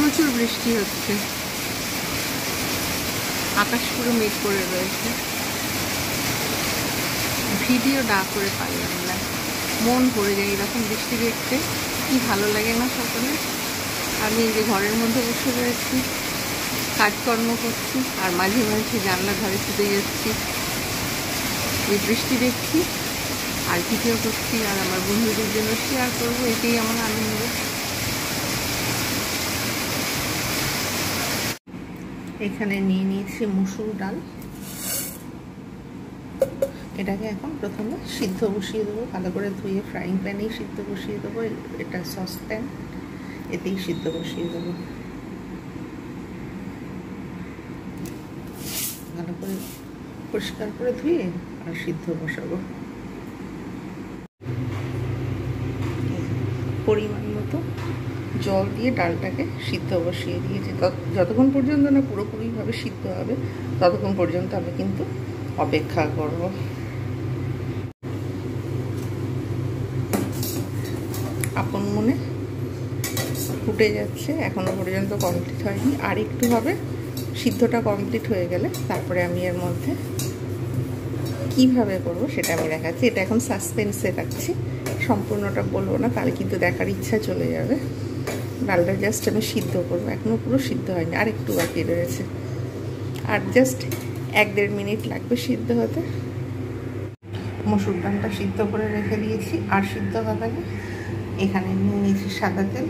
প্রচুর বৃষ্টি হচ্ছে, আকাশ পুরো মেঘ করে রয়েছে। ভিডিও না করে পারলাম না, মন ভরে যায় এরকম বৃষ্টি দেখতে, কি ভালো লাগে না সকলে। আমি এই যে ঘরের মধ্যে বসে রয়েছি, কাজকর্ম করছি, আর মাঝে মাঝে জানলার ধারে ছুটে যাচ্ছি, এই বৃষ্টি দেখছি আর ভিডিও করছি, আর আমার বন্ধুদের জন্য শেয়ার করবো, এটাই আমার আনন্দ। এখানে নিয়ে নিয়েছি মুসুর ডাল, এটাকে এখন প্রথমে সিদ্ধ বসিয়ে দেবো, ভালো করে ধুয়ে ফ্রাইং প্যানেই সিদ্ধ বসিয়ে দেবো। এটা সসপ্যান, এতেই সিদ্ধ বসিয়ে দেবো। ভালো করে পরিষ্কার করে ধুয়ে আর সিদ্ধ বসাবো। পরিমাণ মতো জল দিয়ে ডালটাকে সিদ্ধ বসিয়ে দিয়েছি। যতক্ষণ পর্যন্ত না পুরোপুরিভাবে সিদ্ধ হবে ততক্ষণ পর্যন্ত আমি কিন্তু অপেক্ষা করব। আপন মনে ফুটে যাচ্ছে, এখনো পর্যন্ত কমপ্লিট হয়নি, আর একটু হবে। সিদ্ধটা কমপ্লিট হয়ে গেলে তারপরে আমি এর মধ্যে কিভাবে করব সেটা আমি দেখাচ্ছি। এটা এখন সাসপেন্সে রাখছি, সম্পূর্ণটা বলবো না, তাহলে কিন্তু দেখার ইচ্ছা চলে যাবে। ডালটা জাস্ট আমি সিদ্ধ করবো, এখনও পুরো সিদ্ধ হয়নি, আর একটু বাকি রয়েছে, আর জাস্ট 1-1.5 মিনিট লাগবে সিদ্ধ হতে। মসুর ডালটা সিদ্ধ করে রেখে দিয়েছি, আর সিদ্ধ হবে না। এখানে নিয়ে নিয়েছি সাদা তেল,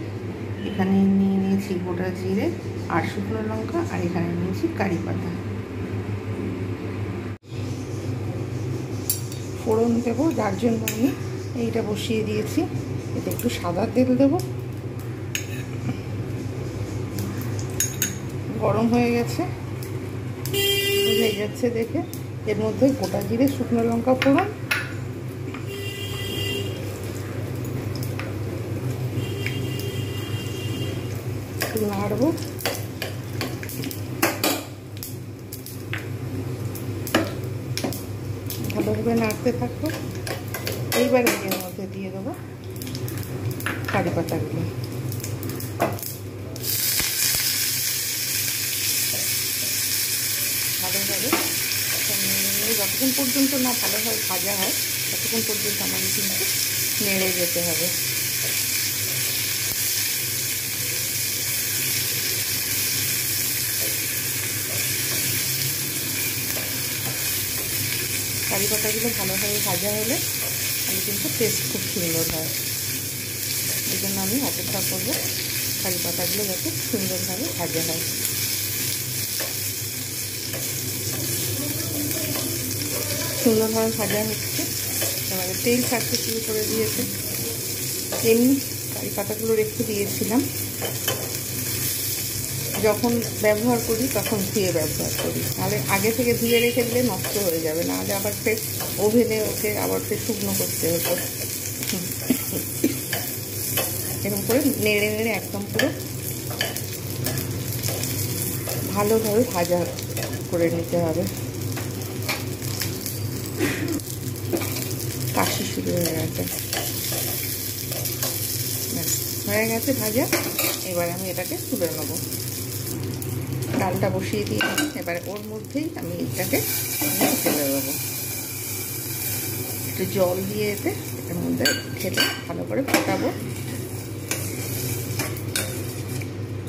এখানে নিয়ে নিয়েছি গোটা জিরে আর শুকনো লঙ্কা, আর এখানে নিয়েছি কারি পাতা। ফোড়ন দেবো, যার জন্য আমি এইটা বসিয়ে দিয়েছি। এতে একটু সাদা তেল দেব, গরম হয়ে গেছে, হয়ে যাচ্ছে দেখে। এর মধ্যে গোটা জিরে শুকনো লঙ্কা ফোড়ন, একটু নাড়বো, ভালোভাবে নাড়তে থাকবো। এইবারে এর মধ্যে দিয়ে দেবো কারি পাতাগুলো। ভালোভাবে যতক্ষণ পর্যন্ত না ভালোভাবে ভাজা হয় ততক্ষণ পর্যন্ত আমাকে কিন্তু নেড়ে যেতে হবে। কারি পাতাগুলো ভালোভাবে ভাজা হলে তাহলে কিন্তু টেস্ট খুব সুন্দর হয়। এই জন্য আমি অপেক্ষা করবো কারি পাতাগুলো যাতে সুন্দরভাবে ভাজা হয়। সুন্দরভাবে ভাজা হচ্ছে, এবারে তেল ছাড়তে শুরু করে দিয়েছে। এমনি কারি পাতাগুলো রেখে দিয়েছিলাম, যখন ব্যবহার করি তখন ধুয়ে ব্যবহার করি, নাহলে আগে থেকে ধুয়ে রেখে দিলে নষ্ট হয়ে যাবে, নাহলে আবার ফের ওভেনে ওকে আবার ফের শুকনো করতে হতো। এরকম করে নেড়ে নেড়ে একদম পুরো ভালোভাবে ভাজা করে নিতে হবে। কাশি শুরু হয়ে গেছে, হয়ে গেছে ভাজা। এবার আমি এটাকে তুলে নেবো। ডালটা বসিয়ে দিয়ে এবারে ওর মধ্যেই আমি এটাকে ঢেলে দেবো। একটু জল দিয়ে এতে এটার মধ্যে ঢেলে ভালো করে ফোটাবো,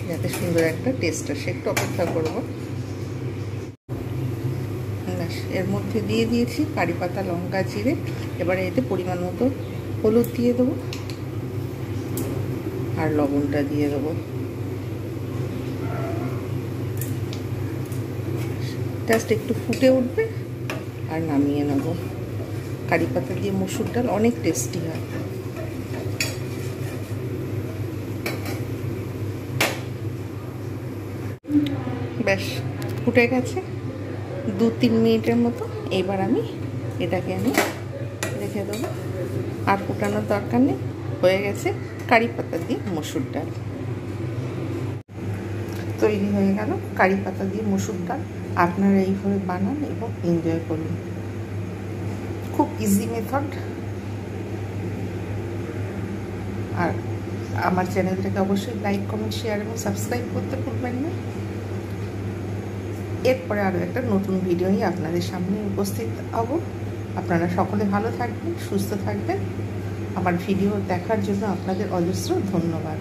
যাতে সুন্দর একটা টেস্ট আসে। একটু অপেক্ষা করবো। এর মধ্যে দিয়ে দিয়েছি কারি পাতা, লঙ্কা, জিরে। এবারে এতে পরিমাণ মতো হলুদ দিয়ে দেবো আর লবণটা দিয়ে দেবো। জাস্ট একটু ফুটে উঠবে আর নামিয়ে নেব। কারি পাতা দিয়ে মসুর ডাল অনেক টেস্টি হয়। ব্যাস ফুটে গেছে 2-3 মিনিটের মতো। এবার আমি এটাকে রেখে দেবো, আর ফুটানোর দরকার নেই, হয়ে গেছে কারি পাতা দিয়ে মসুর ডাল। তৈরি হয়ে গেল কারি পাতা দিয়ে মসুর ডাল। আপনারা এইভাবে বানান এবং এনজয় করুন, খুব ইজি মেথড। আর আমার চ্যানেলটাকে অবশ্যই লাইক, কমেন্ট, শেয়ার এবং সাবস্ক্রাইব করতে ভুলবেন না। এরপরে আরও একটা নতুন ভিডিও নিয়ে আপনাদের সামনে উপস্থিত হব। আপনারা সকলে ভালো থাকবেন, সুস্থ থাকবেন। আমার ভিডিও দেখার জন্য আপনাদের অজস্র ধন্যবাদ।